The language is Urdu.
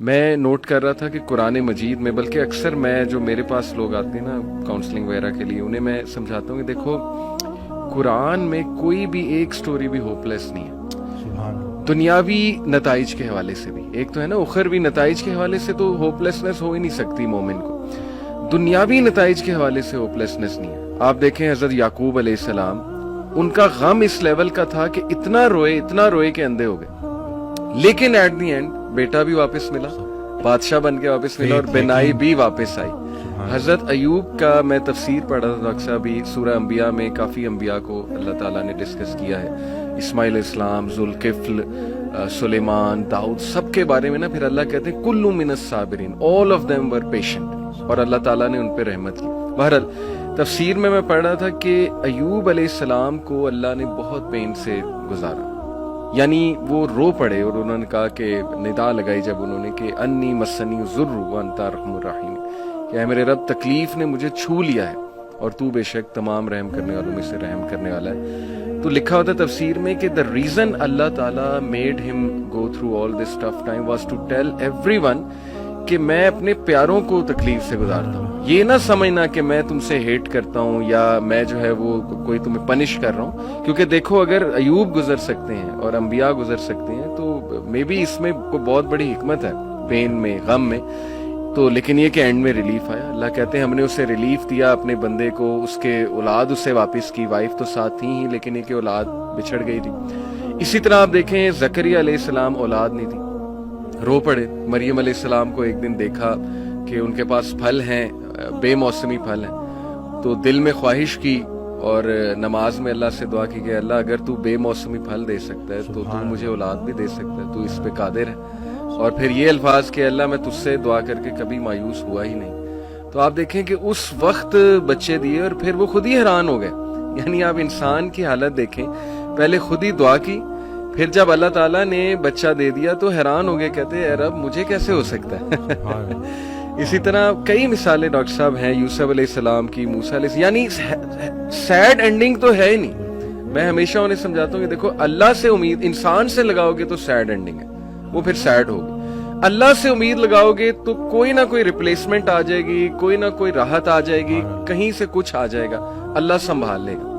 میں نوٹ کر رہا تھا کہ قرآن مجید میں، بلکہ اکثر میں جو میرے پاس لوگ آتے ہیں نا کاؤنسلنگ وغیرہ کے لیے، انہیں میں سمجھاتا ہوں کہ دیکھو قرآن میں کوئی بھی ایک سٹوری بھی ہوپ لیس نہیں ہے، دنیاوی نتائج کے حوالے سے بھی، ایک تو ہے نا اخروی نتائج کے حوالے سے تو ہوپ لیسنس ہو ہی نہیں سکتی مومن کو، دنیاوی نتائج کے حوالے سے ہوپ لیسنس نہیں ہے۔ آپ دیکھیں حضرت یعقوب علیہ السلام، ان کا غم اس لیول کا تھا کہ اتنا روئے کہ اندھے ہو گئے، لیکن ایٹ دی اینڈ بیٹا بھی واپس ملا، بادشاہ بن کے واپس ملا، اور بینائی بھی واپس آئی۔ حضرت ایوب کا میں تفسیر پڑھا تھا اکثر بھی، سورہ انبیاء میں کافی انبیاء کو اللہ تعالیٰ نے ڈسکس کیا ہے، اسماعیل اسلام، ذوالکفل، سلیمان، داؤد، سب کے بارے میں نا پھر اللہ کہتے ہیں کل من الصابرین، all of them were patient, اور اللہ تعالیٰ نے ان پہ رحمت کی۔ بہرحال تفسیر میں پڑھ رہا تھا کہ ایوب علیہ السلام کو اللہ نے بہت پین سے گزارا، یعنی وہ رو پڑے، اور انہوں نے کہا کہ ندا لگائی جب انہوں نے کہ انی مسنی الضر وانت ارحم الراحمین، کہ اے میرے رب تکلیف نے مجھے چھو لیا ہے اور تو بے شک تمام رحم کرنے والوں میں سے رحم کرنے والا ہے۔ تو لکھا ہوتا ہے تفسیر میں کہ the reason اللہ تعالیٰ made him go through all this tough time was to tell everyone کہ میں اپنے پیاروں کو تکلیف سے گزارتا ہوں، یہ نہ سمجھنا کہ میں تم سے ہیٹ کرتا ہوں یا میں جو ہے وہ کوئی تمہیں پنش کر رہا ہوں، کیونکہ دیکھو اگر ایوب گزر سکتے ہیں اور انبیاء گزر سکتے ہیں تو مے بی اس میں کوئی بہت بڑی حکمت ہے، پین میں، غم میں، تو لیکن یہ کہ اینڈ میں ریلیف آیا۔ اللہ کہتے ہیں ہم نے اسے ریلیف دیا اپنے بندے کو، اس کے اولاد اسے واپس کی، وائف تو ساتھ تھی ہی لیکن یہ کہ اولاد بچھڑ گئی تھی۔ اسی طرح آپ دیکھیں زکریا علیہ السلام اولاد نہیں تھی، رو پڑے۔ مریم علیہ السلام کو ایک دن دیکھا کہ ان کے پاس پھل ہیں، بے موسمی پھل ہیں، تو دل میں خواہش کی اور نماز میں اللہ سے دعا کی کہ اللہ اگر تو بے موسمی پھل دے سکتا ہے تو تو مجھے اولاد بھی دے سکتا ہے، تو اس پہ قادر ہے۔ اور پھر یہ الفاظ کہ اللہ میں تجھ سے دعا کر کے کبھی مایوس ہوا ہی نہیں۔ تو آپ دیکھیں کہ اس وقت بچے دیے اور پھر وہ خود ہی حیران ہو گئے، یعنی آپ انسان کی حالت دیکھیں، پہلے خود ہی دعا کی، پھر جب اللہ تعالیٰ نے بچہ دے دیا تو حیران ہو گئے، کہتے اے رب مجھے کیسے ہو سکتا ہے۔ اسی طرح کئی مثالیں ڈاکٹر صاحب ہیں، یوسف علیہ السلام کی، موسیٰ علیہ السلام، یعنی سیڈ اینڈنگ تو ہے ہی نہیں۔ میں ہمیشہ انہیں سمجھاتا ہوں کہ دیکھو اللہ سے امید انسان سے لگاؤ گے تو سیڈ اینڈنگ ہے، وہ پھر سیڈ ہوگی۔ اللہ سے امید لگاؤ گے تو کوئی نہ کوئی ریپلیسمنٹ آ جائے گی، کوئی نہ کوئی راحت آ جائے گی، کہیں سے کچھ آ جائے گا، اللہ سنبھال لے گا۔